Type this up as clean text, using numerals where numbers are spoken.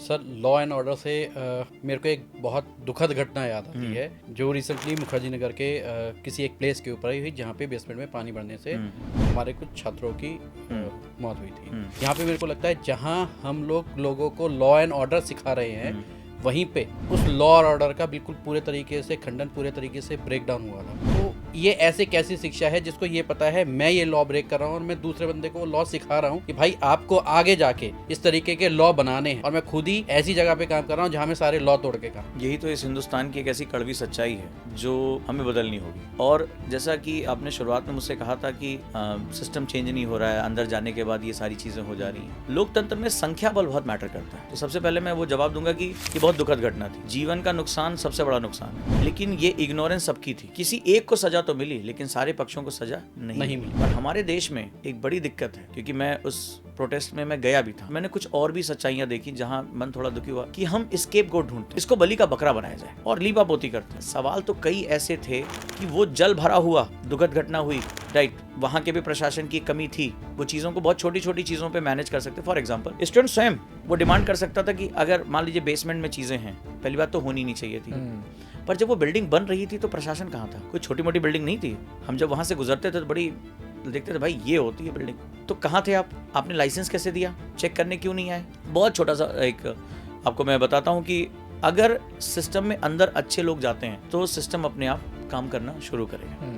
Sir law and order से मेरे को एक बहुत दुखद घटना याद आती है जो रिसेंटली मुखर्जी नगर के किसी एक प्लेस के ऊपर हुई जहाँ पे बेसमेंट में पानी बढ़ने से हमारे कुछ छात्रों की मौत हुई थी। यहाँ पे मेरे को लगता है जहाँ हम लोगों को लॉ एंड ऑर्डर सिखा रहे हैं वहीं पे उस लॉ और ऑर्डर का बिल्कुल पूरे तरीके से खंडन, पूरे तरीके से ब्रेक डाउन हुआ था। तो ये ऐसे कैसी शिक्षा है जिसको ये पता है मैं ये लॉ ब्रेक कर रहा हूँ और मैं दूसरे बंदे को लॉ सिखा रहा हूँ कि भाई आपको आगे जाके इस तरीके के लॉ बनाने हैं और मैं खुद ही ऐसी जगह पे काम कर रहा हूँ जहाँ मैं सारे लॉ तोड़ के काम। यही तो इस हिंदुस्तान की एक ऐसी कड़वी सच्चाई है जो हमें बदलनी होगी। और जैसा कि आपने शुरुआत में मुझसे कहा था कि सिस्टम चेंज नहीं हो रहा है, अंदर जाने के बाद ये सारी चीजें हो जा रही हैं। लोकतंत्र में संख्या बल बहुत मैटर करता है। तो सबसे पहले मैं वो जवाब दूंगा कि ये बहुत दुखद घटना थी। जीवन का नुकसान सबसे बड़ा नुकसान है, लेकिन ये इग्नोरेंस सबकी थी। किसी एक को सजा तो मिली लेकिन सारे पक्षों को सजा नहीं मिली। और हमारे देश में एक बड़ी दिक्कत है, क्योंकि मैं उस प्रोटेस्ट में मैं गया भी था, मैंने कुछ और भी सच्चाइयां देखी जहां मन थोड़ा दुखी हुआ कि हम स्केपगोट ढूंढते, इसको बलि का बकरा बनाया जाए और लीपा पोती करते हैं। सवाल तो कई ऐसे थे कि वो जल भरा हुआ दुखद घटना हुई, राइट, वहां के भी प्रशासन की कमी थी। वो चीजों को बहुत छोटी छोटी चीजों पे मैनेज कर सकते। फॉर एग्जांपल स्टूडेंट स्वयं वो डिमांड कर सकता था कि अगर मान लीजिए बेसमेंट में चीजें हैं, पहली बात तो होनी नहीं चाहिए थी, पर जब वो बिल्डिंग बन रही थी तो प्रशासन कहाँ था? कोई छोटी मोटी बिल्डिंग नहीं थी। हम जब वहां से गुजरते थे तो बड़ी देखते थे भाई ये होती है बिल्डिंग, तो कहाँ थे आप? आपने लाइसेंस कैसे दिया? चेक करने क्यों नहीं आए? बहुत छोटा सा एक आपको मैं बताता हूँ कि अगर सिस्टम में अंदर अच्छे लोग जाते हैं तो सिस्टम अपने आप काम करना शुरू करेगा।